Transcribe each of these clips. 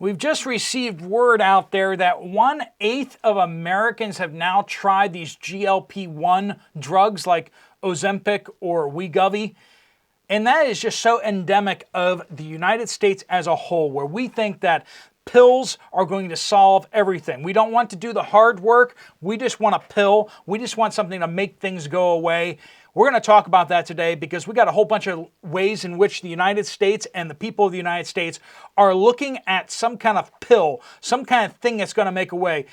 We've just received word out there that 1/8 of Americans have now tried these GLP-1 drugs like Ozempic or Wegovy. And that is just so endemic of the United States as a whole, where we think that pills are going to solve everything. We don't want to do the hard work. We just want a pill. We just want something to make things go away. We're going to talk about that today because we got a whole bunch of ways in which the United States and the people of the United States are looking at some kind of pill, some kind of thing that's going to make away,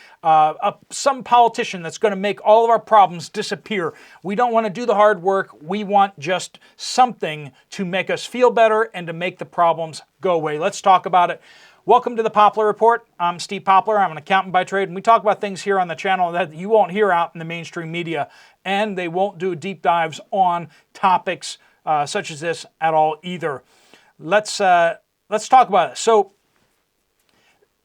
some politician that's going to make all of our problems disappear. We don't want to do the hard work. We want just something to make us feel better and to make the problems go away. Let's talk about it. Welcome to the Poplar Report. I'm Steve Poplar. I'm an accountant by trade, and we talk about things here on the channel that you won't hear out in the mainstream media, and they won't do deep dives on topics such as this at all either. Let's talk about it. So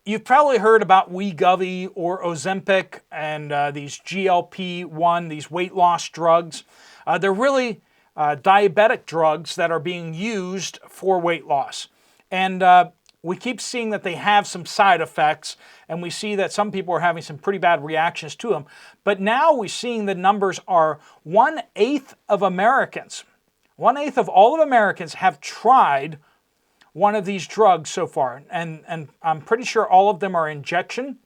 you've probably heard about Wegovy or Ozempic and these GLP-1, these weight loss drugs. They're really diabetic drugs that are being used for weight loss. And we keep seeing that they have some side effects, and we see that some people are having some pretty bad reactions to them. But now we're seeing the numbers are 1/8 of Americans. 1/8 of all of Americans have tried one of these drugs so far. And I'm pretty sure all of them are injection.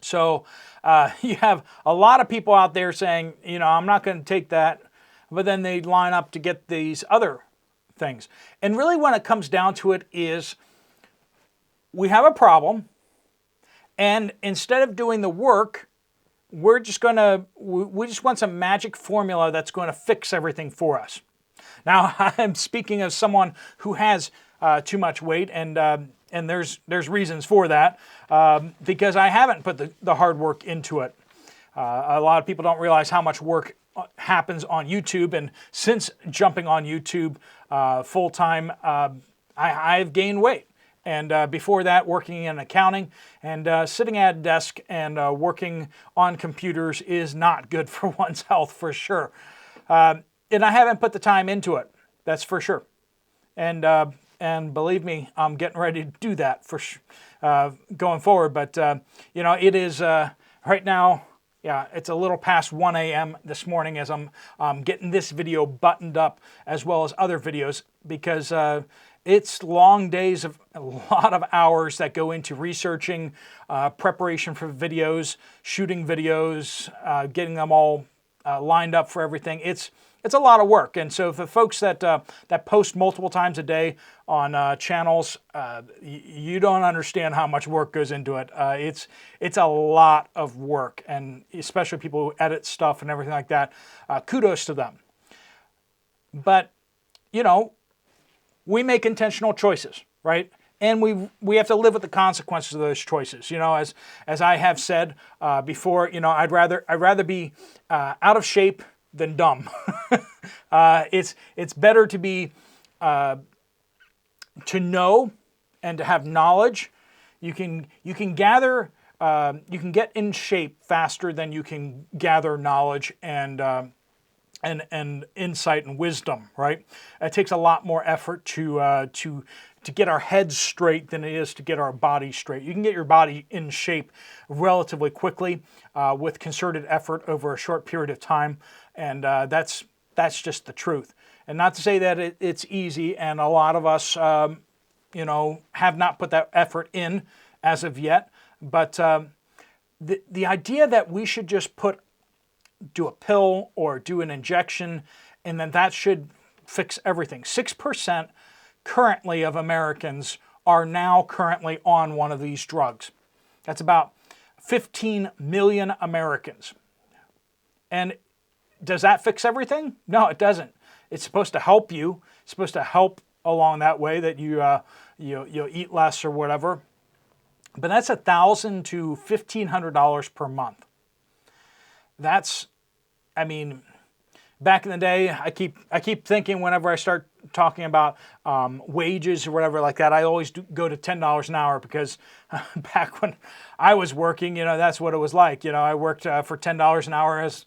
So you have a lot of people out there saying, I'm not going to take that. But then they line up to get these other things. And really when it comes down to it is, we have a problem, and instead of doing the work, we just want some magic formula that's going to fix everything for us. Now, I'm speaking as someone who has too much weight, and there's reasons for that, because I haven't put the hard work into it. A lot of people don't realize how much work happens on YouTube, and since jumping on YouTube full-time, I've gained weight. And before that, working in accounting and sitting at a desk and working on computers is not good for one's health, for sure. And I haven't put the time into it, that's for sure. And believe me, I'm getting ready to do that for going forward. But it is right now. Yeah, it's a little past 1 a.m. this morning as I'm getting this video buttoned up, as well as other videos, because it's long days of a lot of hours that go into researching, preparation for videos, shooting videos, getting them all lined up for everything. It's a lot of work. And so for folks that post multiple times a day on channels, you don't understand how much work goes into it. It's a lot of work, and especially people who edit stuff and everything like that. Kudos to them. But, we make intentional choices, right? And we have to live with the consequences of those choices. As I have said before, I'd rather be out of shape than dumb. It's better to be to know and to have knowledge. You can gather you can get in shape faster than you can gather knowledge and insight and wisdom, right? It takes a lot more effort to get our heads straight than it is to get our body straight. You can get your body in shape relatively quickly with concerted effort over a short period of time, and that's just the truth. And not to say that it's easy, and a lot of us, have not put that effort in as of yet. But the idea that we should just do a pill or do an injection, and then that should fix everything. 6% currently of Americans are now currently on one of these drugs. That's about 15 million Americans. And does that fix everything? No, it doesn't. It's supposed to help you. It's supposed to help along that way that you eat less or whatever. But that's $1,000 to $1,500 per month. Back in the day, I keep thinking whenever I start talking about wages or whatever like that, I always go to $10 an hour, because back when I was working, that's what it was like. I worked for $10 an hour as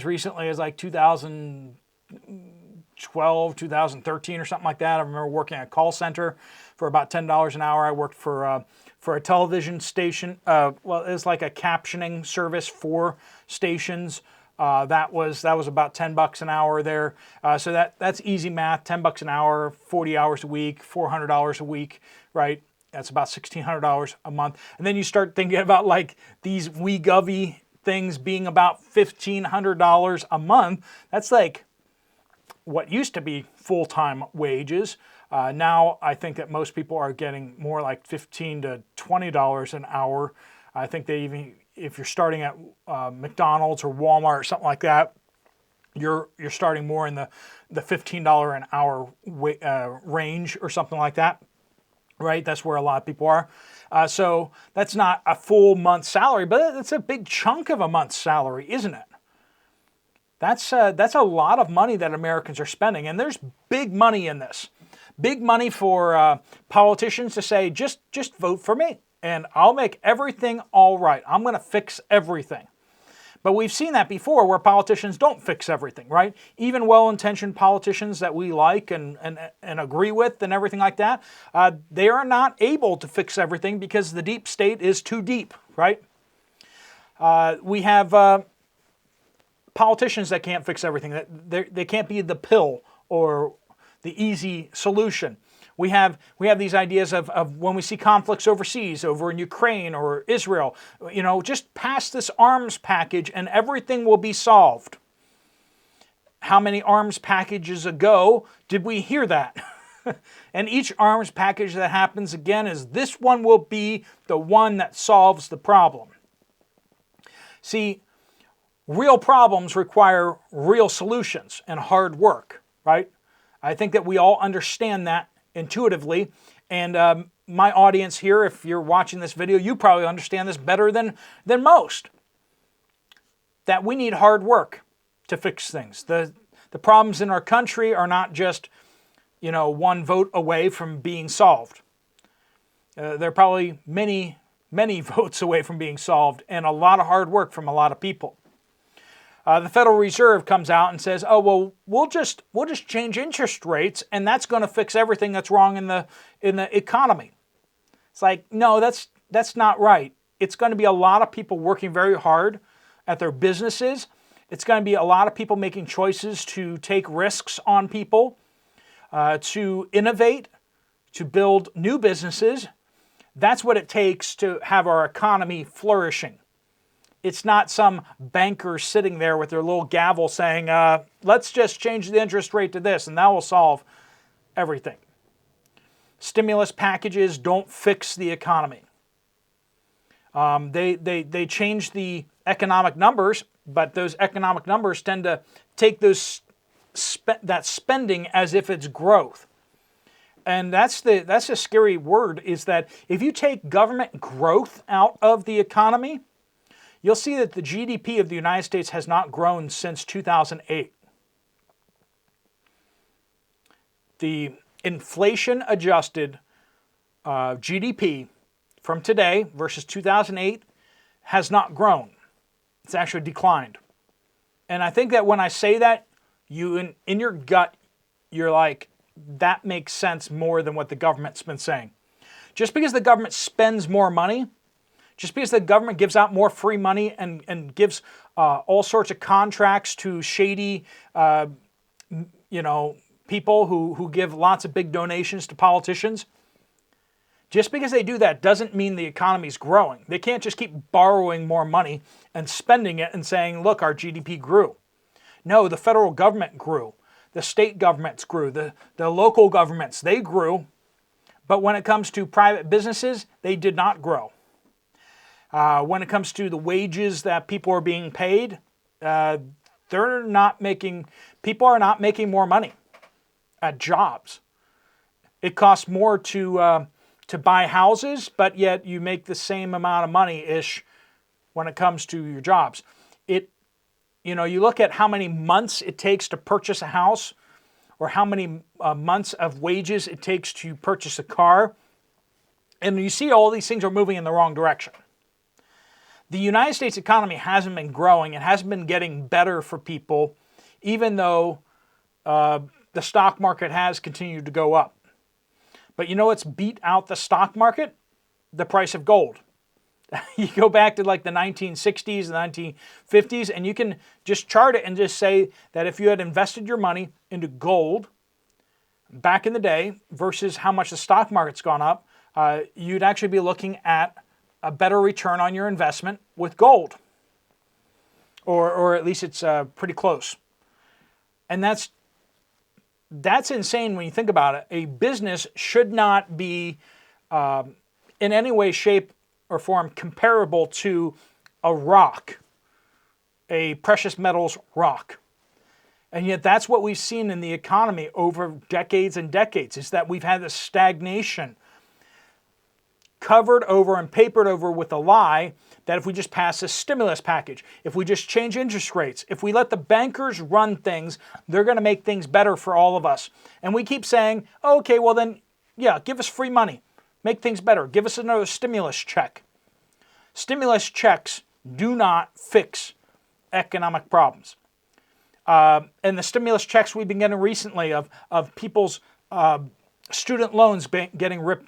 recently as like 2012, 2013 or something like that. I remember working at a call center for about $10 an hour. I worked for for a television station. Well, it's like a captioning service for stations. That was about $10 an hour there. So that's easy math. $10 an hour, 40 hours a week, $400 a week, right? That's about $1,600 a month. And then you start thinking about like these WeGovy things being about $1,500 a month. That's like what used to be full-time wages. Now I think that most people are getting more like $15 to $20 an hour. I think they even, if you're starting at McDonald's or Walmart or something like that, you're starting more in the $15 an hour range or something like that, right? That's where a lot of people are. So that's not a full month's salary, but it's a big chunk of a month's salary, isn't it? That's a lot of money that Americans are spending, and there's big money in this. Big money for politicians to say, just vote for me, and I'll make everything all right. I'm going to fix everything. But we've seen that before where politicians don't fix everything, right? Even well-intentioned politicians that we like and agree with and everything like that, they are not able to fix everything because the deep state is too deep, right? We have politicians that can't fix everything. That they can't be the pill or the easy solution. We have these ideas of when we see conflicts overseas, over in Ukraine or Israel, just pass this arms package and everything will be solved. How many arms packages ago did we hear that? And each arms package that happens again is this one will be the one that solves the problem. See, real problems require real solutions and hard work, right? I think that we all understand that intuitively, and my audience here, if you're watching this video, you probably understand this better than most. That we need hard work to fix things. The problems in our country are not just, one vote away from being solved. They're probably many votes away from being solved, and a lot of hard work from a lot of people. The Federal Reserve comes out and says, "Oh well, we'll just change interest rates, and that's going to fix everything that's wrong in the economy." It's like, no, that's not right. It's going to be a lot of people working very hard at their businesses. It's going to be a lot of people making choices to take risks on people, to innovate, to build new businesses. That's what it takes to have our economy flourishing. It's not some banker sitting there with their little gavel saying, let's just change the interest rate to this and that will solve everything. Stimulus packages don't fix the economy. They change the economic numbers, but those economic numbers tend to take that spending as if it's growth. And that's a scary word, is that if you take government growth out of the economy, you'll see that the GDP of the United States has not grown since 2008. The inflation-adjusted GDP from today versus 2008 has not grown. It's actually declined. And I think that when I say that, you in your gut, you're like, that makes sense more than what the government's been saying. Just because the government spends more money, just because the government gives out more free money and gives all sorts of contracts to shady, people who give lots of big donations to politicians, just because they do that doesn't mean the economy's growing. They can't just keep borrowing more money and spending it and saying, look, our GDP grew. No, the federal government grew. The state governments grew. The local governments, they grew. But when it comes to private businesses, they did not grow. When it comes to the wages that people are being paid, people are not making more money at jobs. It costs more to buy houses, but yet you make the same amount of money-ish when it comes to your jobs. You look at how many months it takes to purchase a house, or how many months of wages it takes to purchase a car, and you see all these things are moving in the wrong direction. The United States economy hasn't been growing. It hasn't been getting better for people, even though the stock market has continued to go up. But you know what's beat out the stock market? the price of gold. You go back to like the 1960s, the 1950s, and you can just chart it and just say that if you had invested your money into gold back in the day versus how much the stock market's gone up, you'd actually be looking at a better return on your investment with gold. Or at least it's pretty close. And that's insane when you think about it. A business should not be in any way, shape, or form comparable to a rock, a precious metals rock. And yet that's what we've seen in the economy over decades and decades, is that we've had this stagnation covered over and papered over with a lie that if we just pass a stimulus package, if we just change interest rates, if we let the bankers run things, they're going to make things better for all of us. And we keep saying, oh, okay, well then, yeah, give us free money. Make things better. Give us another stimulus check. Stimulus checks do not fix economic problems. And the stimulus checks we've been getting recently of people's student loans getting written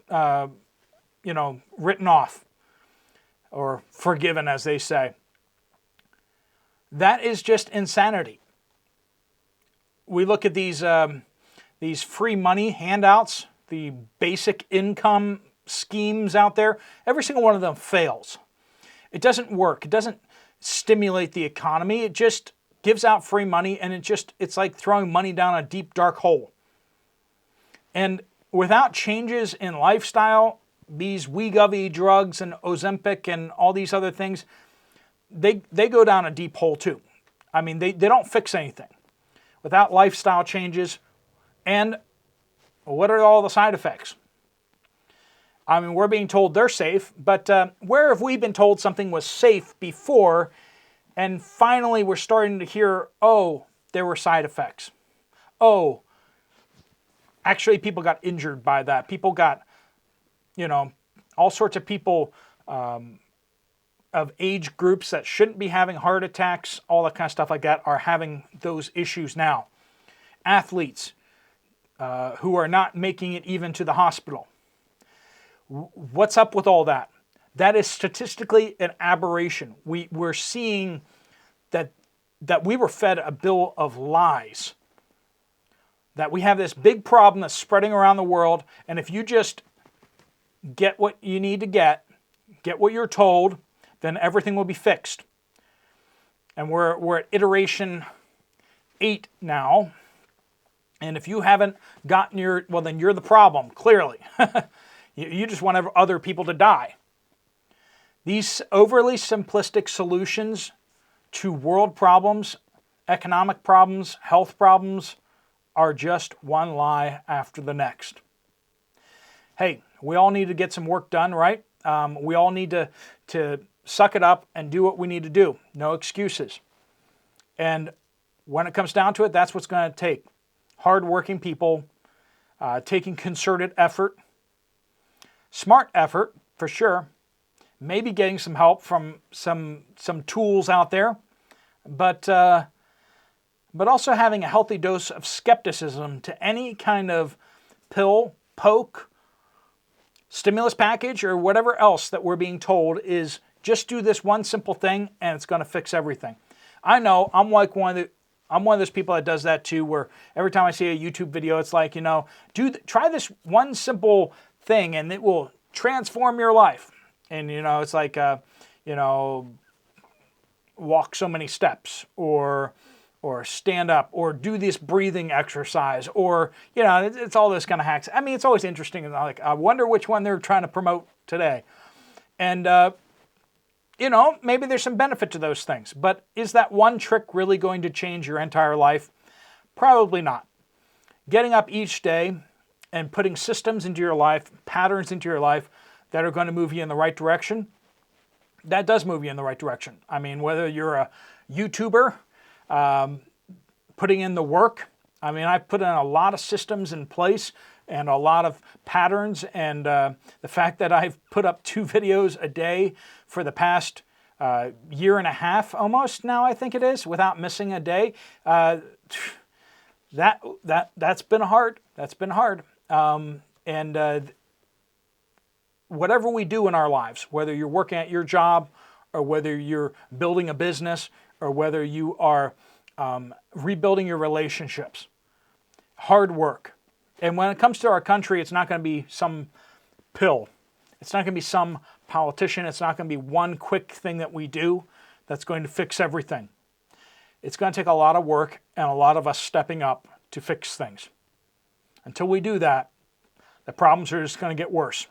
off or forgiven, as they say. That is just insanity. We look at these free money handouts, the basic income schemes out there. Every single one of them fails. It doesn't work. It doesn't stimulate the economy. It just gives out free money, and it's like throwing money down a deep, dark hole. And without changes in lifestyle, these Wegovy drugs and Ozempic and all these other things, they go down a deep hole too. I mean, they don't fix anything. Without lifestyle changes, and what are all the side effects? I mean, we're being told they're safe, but where have we been told something was safe before, and finally we're starting to hear, oh, there were side effects. Oh, actually people got injured by that. People got, all sorts of people of age groups that shouldn't be having heart attacks, all that kind of stuff like that, are having those issues now. Athletes who are not making it even to the hospital. What's up with all that? That is statistically an aberration. We're seeing that we were fed a bill of lies. That we have this big problem that's spreading around the world, and if you just get what you need to get what you're told, then everything will be fixed. And we're at iteration 8 now. And if you haven't gotten then you're the problem, clearly. You just want other people to die. These overly simplistic solutions to world problems, economic problems, health problems, are just one lie after the next. Hey, we all need to get some work done, right? We all need to suck it up and do what we need to do. No excuses. And when it comes down to it, that's what's going to take. Hardworking people, taking concerted effort, smart effort for sure, maybe getting some help from some tools out there, but also having a healthy dose of skepticism to any kind of pill, poke, stimulus package, or whatever else that we're being told is just do this one simple thing and it's going to fix everything. I know I'm one of those people that does that too, where every time I see a YouTube video, it's like, try this one simple thing and it will transform your life. And, it's like, walk so many steps or stand up or do this breathing exercise or, it's all this kind of hacks. I mean, it's always interesting. And I wonder which one they're trying to promote today. And, maybe there's some benefit to those things. But is that one trick really going to change your entire life? Probably not. Getting up each day and putting systems into your life, patterns into your life that are going to move you in the right direction, that does move you in the right direction. I mean, whether you're a YouTuber, putting in the work. I mean, I've put in a lot of systems in place and a lot of patterns, and the fact that I've put up 2 videos a day for the past year and a half almost now, I think it is, without missing a day, that's been hard. That's been hard. And whatever we do in our lives, whether you're working at your job or whether you're building a business or whether you are rebuilding your relationships, hard work. And when it comes to our country, it's not going to be some pill. It's not going to be some politician. It's not going to be one quick thing that we do that's going to fix everything. It's going to take a lot of work and a lot of us stepping up to fix things. Until we do that, the problems are just going to get worse.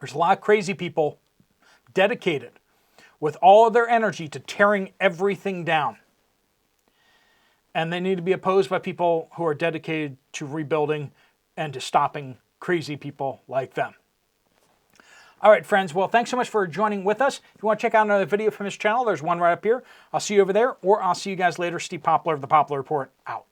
There's a lot of crazy people dedicated with all of their energy to tearing everything down. And they need to be opposed by people who are dedicated to rebuilding and to stopping crazy people like them. All right, friends. Well, thanks so much for joining with us. If you want to check out another video from this channel, there's one right up here. I'll see you over there, or I'll see you guys later. Steve Poplar of the Poplar Report, out.